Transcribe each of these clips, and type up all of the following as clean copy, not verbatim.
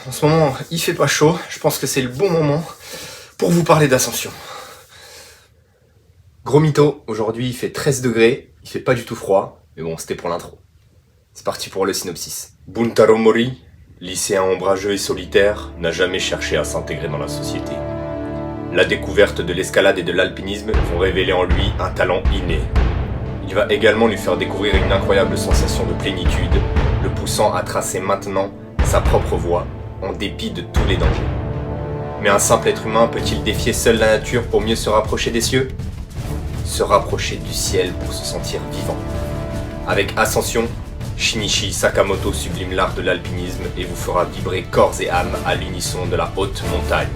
En ce moment, il fait pas chaud. Je pense que c'est le bon moment pour vous parler d'ascension. Gros mytho, aujourd'hui il fait 13 degrés, il fait pas du tout froid, mais bon, c'était pour l'intro. C'est parti pour le synopsis. Buntaro Mori, lycéen ombrageux et solitaire, n'a jamais cherché à s'intégrer dans la société. La découverte de l'escalade et de l'alpinisme vont révéler en lui un talent inné. Il va également lui faire découvrir une incroyable sensation de plénitude, le poussant à tracer maintenant sa propre voie, en dépit de tous les dangers. Mais un simple être humain peut-il défier seul la nature pour mieux se rapprocher des cieux ? Se rapprocher du ciel pour se sentir vivant. Avec Ascension, Shinichi Sakamoto sublime l'art de l'alpinisme et vous fera vibrer corps et âme à l'unisson de la haute montagne.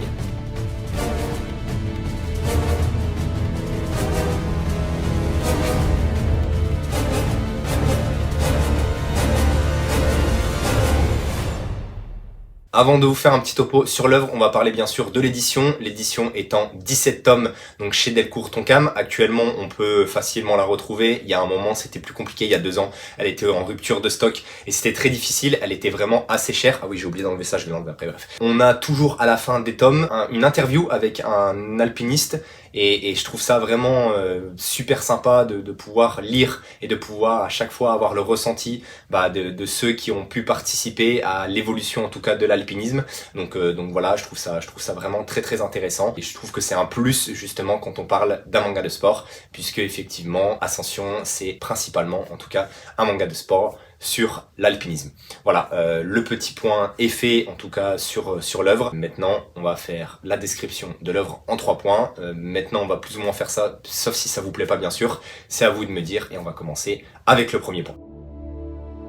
Avant de vous faire un petit topo sur l'œuvre, on va parler bien sûr de l'édition. L'édition étant 17 tomes, donc chez Delcourt Tonkam. Actuellement, on peut facilement la retrouver. Il y a un moment, c'était plus compliqué. Il y a 2 ans, elle était en rupture de stock et c'était très difficile. Elle était vraiment assez chère. Ah oui, j'ai oublié d'enlever ça, je vais l'enlever après, bref. On a toujours à la fin des tomes une interview avec un alpiniste. Et je trouve ça vraiment super sympa de pouvoir lire et de pouvoir à chaque fois avoir le ressenti de ceux qui ont pu participer à l'évolution en tout cas de l'alpinisme. Donc voilà, je trouve ça vraiment très très intéressant. Et je trouve que c'est un plus justement quand on parle d'un manga de sport, puisque effectivement Ascension c'est principalement en tout cas un manga de sport sur l'alpinisme. Voilà, le petit point est fait en tout cas sur l'œuvre. Maintenant, on va faire la description de l'œuvre en 3 points. Maintenant, on va plus ou moins faire ça, sauf si ça vous plaît pas bien sûr. C'est à vous de me dire et on va commencer avec le premier point.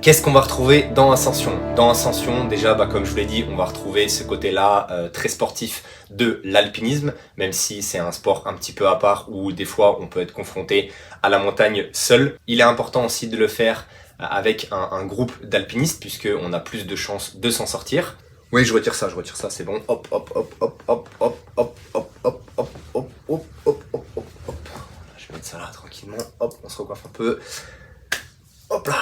Qu'est-ce qu'on va retrouver dans Ascension ? Dans Ascension, déjà, comme je vous l'ai dit, on va retrouver ce côté-là très sportif de l'alpinisme, même si c'est un sport un petit peu à part où des fois on peut être confronté à la montagne seul. Il est important aussi de le faire avec un groupe d'alpinistes puisqu'on a plus de chances de s'en sortir. Oui, je retire ça, c'est bon. Hop, hop, hop, hop, hop, hop, hop, hop, hop, hop, hop, hop, hop, hop, hop, hop. Je vais mettre ça là tranquillement. Hop, on se recoiffe un peu. Hop là.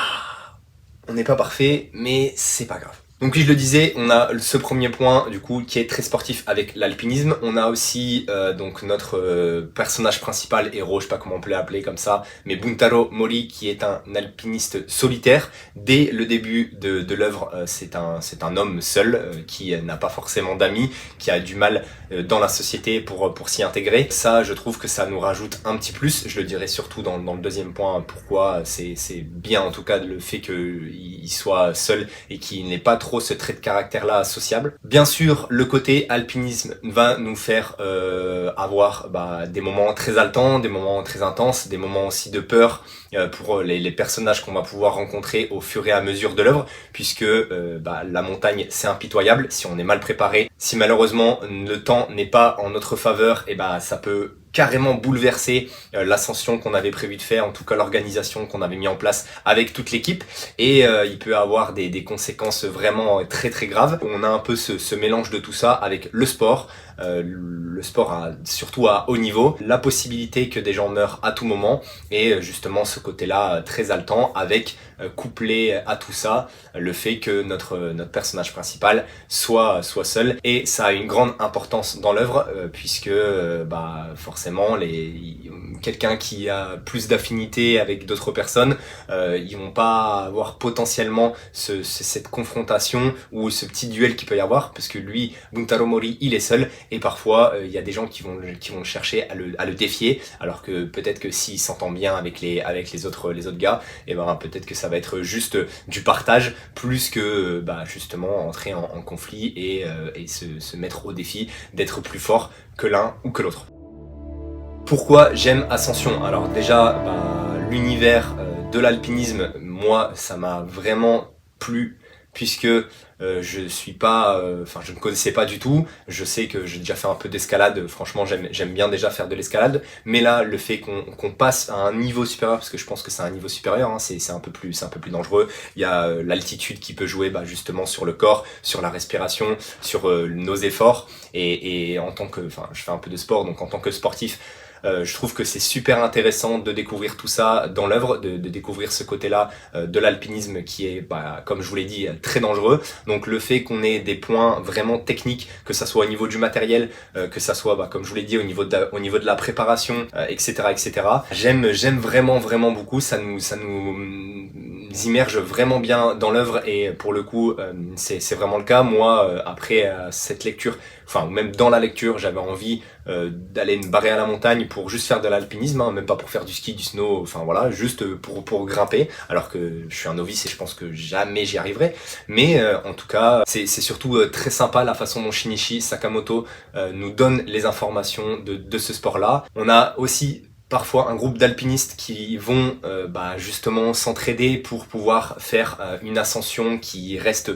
On n'est pas parfait, mais c'est pas grave. Donc oui, je le disais, on a ce premier point du coup qui est très sportif avec l'alpinisme. On a aussi donc notre personnage principal, héros, je sais pas comment on peut l'appeler comme ça, mais Buntaro Mori qui est un alpiniste solitaire. Dès le début de l'œuvre, c'est un homme seul qui n'a pas forcément d'amis, qui a du mal dans la société pour s'y intégrer. Ça, je trouve que ça nous rajoute un petit plus. Je le dirais surtout dans le deuxième point, pourquoi c'est bien en tout cas le fait qu'il soit seul et qu'il n'ait pas trop ce trait de caractère là associable. Bien sûr, le côté alpinisme va nous faire avoir des moments très haletants, des moments très intenses, des moments aussi de peur pour les personnages qu'on va pouvoir rencontrer au fur et à mesure de l'œuvre, puisque la montagne c'est impitoyable si on est mal préparé. Si malheureusement le temps n'est pas en notre faveur, et ça peut carrément bouleverser l'ascension qu'on avait prévu de faire, en tout cas l'organisation qu'on avait mis en place avec toute l'équipe, et il peut avoir des conséquences vraiment très très graves. On a un peu ce mélange de tout ça avec le sport surtout à haut niveau, la possibilité que des gens meurent à tout moment, et justement ce côté-là très haletant avec couplé à tout ça le fait que notre personnage principal soit seul, et ça a une grande importance dans l'œuvre puisque forcément quelqu'un qui a plus d'affinité avec d'autres personnes, ils vont pas avoir potentiellement cette confrontation ou ce petit duel qu'il peut y avoir, parce que lui, Buntaro Mori, il est seul, et parfois il y a des gens qui vont chercher à le défier, alors que peut-être que s'il s'entend bien avec les autres gars, et peut-être que ça va être juste du partage plus que justement entrer en conflit et se mettre au défi d'être plus fort que l'un ou que l'autre. Pourquoi j'aime Ascension ? Alors déjà, l'univers de l'alpinisme, moi, ça m'a vraiment plu, puisque je ne connaissais pas du tout. Je sais que j'ai déjà fait un peu d'escalade, franchement j'aime bien déjà faire de l'escalade, mais là le fait qu'on passe à un niveau supérieur, parce que je pense que c'est un niveau supérieur, c'est un peu plus dangereux. Il y a l'altitude qui peut jouer justement sur le corps, sur la respiration, sur nos efforts, et en tant que, je fais un peu de sport, donc en tant que sportif, Je trouve que c'est super intéressant de découvrir tout ça dans l'œuvre, de découvrir ce côté-là de l'alpinisme qui est, comme je vous l'ai dit, très dangereux. Donc le fait qu'on ait des points vraiment techniques, que ça soit au niveau du matériel, que ça soit, comme je vous l'ai dit, au niveau de la préparation, etc., etc. J'aime vraiment beaucoup. Ça nous immerge vraiment bien dans l'œuvre et pour le coup, c'est vraiment le cas. Moi, après cette lecture, enfin, ou même dans la lecture, j'avais envie d'aller me barrer à la montagne pour juste faire de l'alpinisme, hein, même pas pour faire du ski, du snow, enfin voilà, juste pour grimper, alors que je suis un novice et je pense que jamais j'y arriverai. Mais en tout cas, c'est surtout très sympa la façon dont Shinichi Sakamoto nous donne les informations de ce sport-là. On a aussi parfois un groupe d'alpinistes qui vont justement s'entraider pour pouvoir faire une ascension qui reste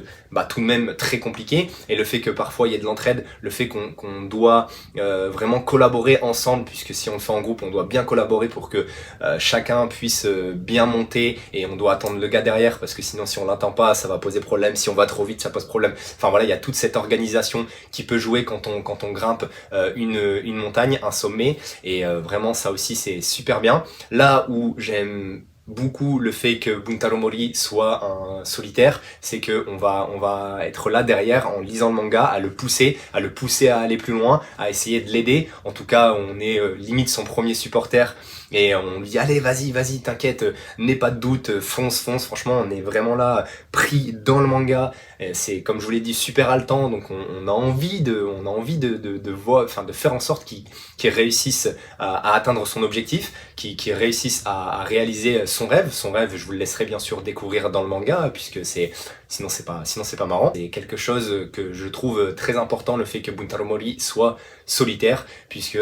tout de même très compliquée, et le fait que parfois il y ait de l'entraide, le fait qu'on doit vraiment collaborer ensemble, puisque si on le fait en groupe on doit bien collaborer pour que chacun puisse bien monter, et on doit attendre le gars derrière parce que sinon si on l'attend pas ça va poser problème, si on va trop vite ça pose problème. Enfin voilà, il y a toute cette organisation qui peut jouer quand on grimpe une montagne, un sommet, et vraiment ça aussi c'est super bien. Là où j'aime beaucoup le fait que Buntaro Mori soit un solitaire, c'est que on va être là derrière en lisant le manga, à le pousser à aller plus loin, à essayer de l'aider. En tout cas, on est limite son premier supporter et on lui dit allez, vas-y, t'inquiète, n'aie pas de doute, fonce. Franchement, on est vraiment là pris dans le manga. C'est, comme je vous l'ai dit, super haletant, donc on a envie de voir, enfin de faire en sorte qu'il réussisse à atteindre son objectif, qu'il réussisse à réaliser son rêve. Son rêve, je vous le laisserai bien sûr découvrir dans le manga, puisque sinon c'est pas marrant. C'est quelque chose que je trouve très important, le fait que Buntaro Mori soit solitaire, puisque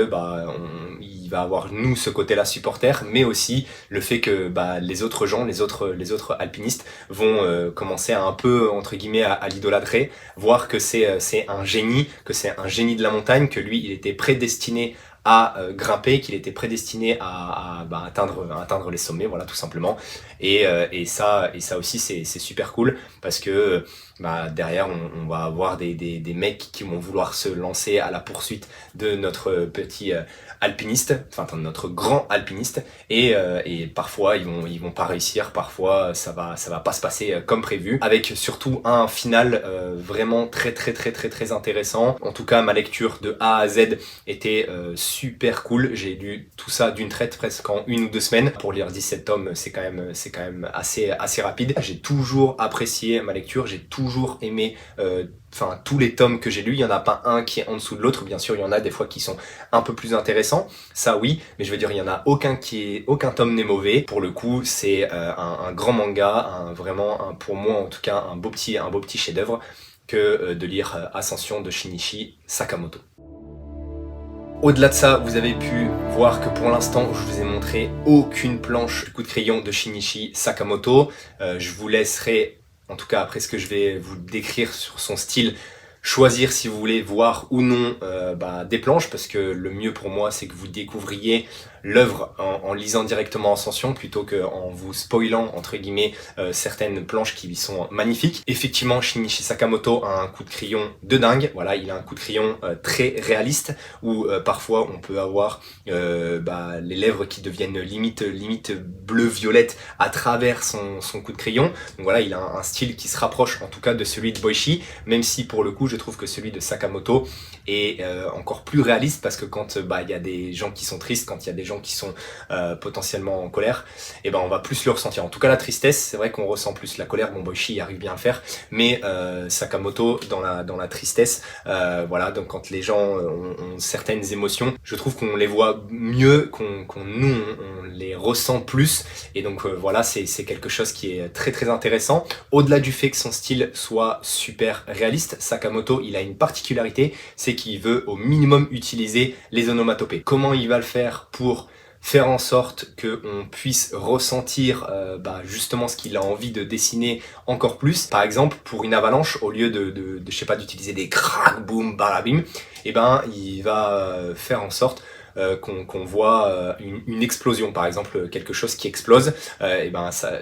il va avoir nous ce côté-là supporter, mais aussi le fait que les autres gens, les autres alpinistes vont commencer à un peu entre guillemets à l'idolâtrer, voir que c'est un génie, de la montagne, que lui il était prédestiné à grimper, qu'il était prédestiné à atteindre les sommets, voilà, tout simplement. Et ça aussi c'est super cool, parce que derrière on va avoir des mecs qui vont vouloir se lancer à la poursuite de notre petit alpiniste, enfin notre grand alpiniste, et parfois ils vont pas réussir, parfois ça va pas se passer comme prévu, avec surtout un final vraiment très intéressant. En tout cas, ma lecture de A à Z était super cool. J'ai lu tout ça d'une traite presque en 1 ou 2 semaines. Pour lire 17 tomes, c'est quand même assez rapide. J'ai toujours apprécié ma lecture, j'ai toujours aimé tous les tomes que j'ai lus, il y en a pas un qui est en dessous de l'autre. Bien sûr, il y en a des fois qui sont un peu plus intéressants, ça oui, mais je veux dire, il y en a aucun tome n'est mauvais. Pour le coup, c'est un grand manga, pour moi en tout cas, un beau petit chef-d'œuvre que de lire Ascension de Shinichi Sakamoto. Au-delà de ça, vous avez pu voir que pour l'instant, je vous ai montré aucune planche du coup de crayon de Shinichi Sakamoto. Je vous laisserai, en tout cas après ce que je vais vous décrire sur son style, choisir si vous voulez voir ou non des planches, parce que le mieux pour moi c'est que vous découvriez l'œuvre en lisant directement Ascension plutôt qu'en vous spoilant entre guillemets certaines planches qui sont magnifiques. Effectivement, Shinichi Sakamoto a un coup de crayon de dingue. Voilà, il a un coup de crayon très réaliste, où parfois on peut avoir les lèvres qui deviennent limite bleu-violette à travers son coup de crayon. Donc voilà, il a un style qui se rapproche en tout cas de celui de Boichi, même si pour le coup je trouve que celui de Sakamoto est encore plus réaliste, parce que quand il y a des gens qui sont tristes, quand il y a des gens qui sont potentiellement en colère, et on va plus le ressentir. En tout cas la tristesse, c'est vrai qu'on ressent plus. La colère, Boichi arrive bien à le faire, mais Sakamoto dans la tristesse, voilà, donc quand les gens ont certaines émotions, je trouve qu'on les voit mieux, qu'on les ressent plus, et donc voilà, c'est quelque chose qui est très intéressant. Au-delà du fait que son style soit super réaliste, Sakamoto il a une particularité, c'est qu'il veut au minimum utiliser les onomatopées. Comment il va le faire pour faire en sorte qu'on puisse ressentir justement ce qu'il a envie de dessiner encore plus? Par exemple, pour une avalanche, au lieu de je sais pas, d'utiliser des crack, boom, barabim, il va faire en sorte qu'on voit une explosion, par exemple quelque chose qui explose.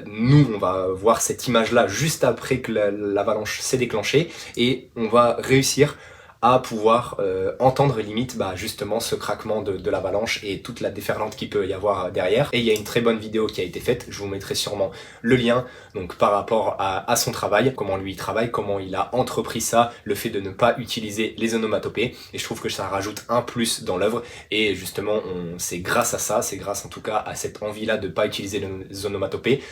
Nous on va voir cette image là juste après que l'avalanche s'est déclenchée, et on va réussir à pouvoir entendre limite justement ce craquement de l'avalanche et toute la déferlante qu'il peut y avoir derrière. Et il y a une très bonne vidéo qui a été faite, je vous mettrai sûrement le lien, donc par rapport à son travail, comment lui il travaille, comment il a entrepris ça, le fait de ne pas utiliser les onomatopées, et je trouve que ça rajoute un plus dans l'œuvre, et justement c'est grâce à ça, c'est grâce en tout cas à cette envie-là de pas utiliser les onomatopées,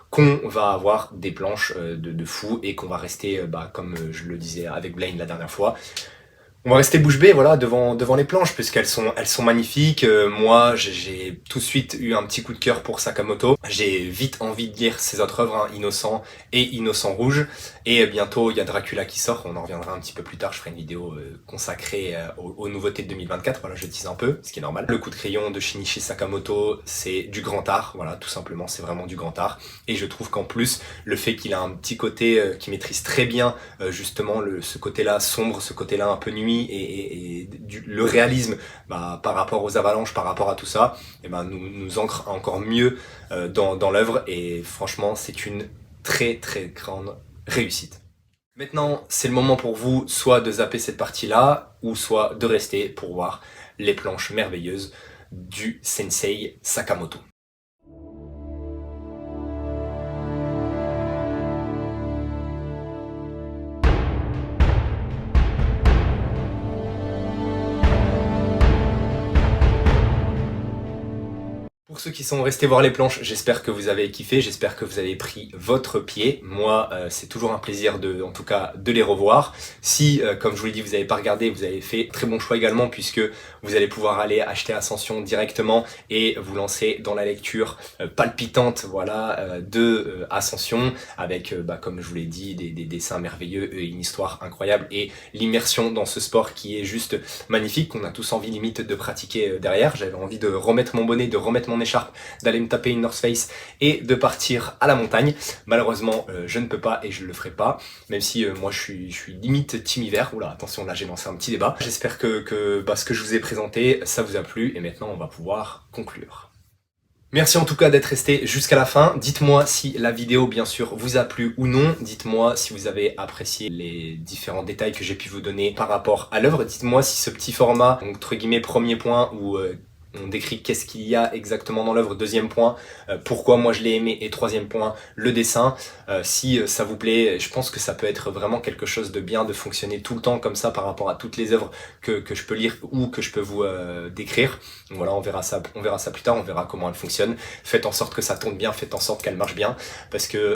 qu'on va avoir des planches de fou et qu'on va rester, comme je le disais avec Blaine la dernière fois, on va rester bouche bée voilà, devant les planches, puisqu'elles sont magnifiques. Moi, j'ai tout de suite eu un petit coup de cœur pour Sakamoto. J'ai vite envie de lire ses autres œuvres, hein, Innocent et Innocent Rouge. Et bientôt, il y a Dracula qui sort. On en reviendra un petit peu plus tard. Je ferai une vidéo consacrée aux nouveautés de 2024. Voilà, je tease un peu, ce qui est normal. Le coup de crayon de Shinichi Sakamoto, c'est du grand art. Voilà, tout simplement, c'est vraiment du grand art. Et je trouve qu'en plus, le fait qu'il a un petit côté qui maîtrise très bien, justement, ce côté-là sombre, ce côté-là un peu nuit, le réalisme par rapport aux avalanches, par rapport à tout ça, nous ancre encore mieux dans l'œuvre, et franchement c'est une très très grande réussite. Maintenant c'est le moment pour vous soit de zapper cette partie là, ou soit de rester pour voir les planches merveilleuses du sensei Sakamoto. Pour ceux qui sont restés voir les planches, j'espère que vous avez kiffé, j'espère que vous avez pris votre pied. Moi, c'est toujours un plaisir en tout cas, de les revoir. Si, comme je vous l'ai dit, vous n'avez pas regardé, vous avez fait très bon choix également, puisque vous allez pouvoir aller acheter Ascension directement et vous lancer dans la lecture palpitante, voilà, de Ascension, avec, comme je vous l'ai dit, des dessins merveilleux et une histoire incroyable, et l'immersion dans ce sport qui est juste magnifique, qu'on a tous envie limite de pratiquer derrière. J'avais envie de remettre mon bonnet, de remettre mon écharpe, d'aller me taper une North Face et de partir à la montagne. Malheureusement, je ne peux pas et je le ferai pas, même si moi je suis limite team hiver. Oula, attention, là j'ai lancé un petit débat. J'espère que ce que je vous ai présenté, ça vous a plu, et maintenant on va pouvoir conclure. Merci en tout cas d'être resté jusqu'à la fin. Dites-moi si la vidéo bien sûr vous a plu ou non. Dites-moi si vous avez apprécié les différents détails que j'ai pu vous donner par rapport à l'œuvre. Dites-moi si ce petit format, entre guillemets premier point, où on décrit qu'est-ce qu'il y a exactement dans l'œuvre, deuxième point, pourquoi moi je l'ai aimé, et troisième point, le dessin. Si ça vous plaît, je pense que ça peut être vraiment quelque chose de bien de fonctionner tout le temps comme ça par rapport à toutes les œuvres que je peux lire ou que je peux vous décrire. Donc voilà, on verra ça plus tard, on verra comment elle fonctionne. Faites en sorte que ça tourne bien, faites en sorte qu'elle marche bien, parce que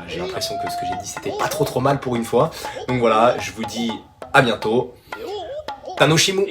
j'ai l'impression que ce que j'ai dit c'était pas trop mal pour une fois. Donc voilà, je vous dis à bientôt. Tanoshimu!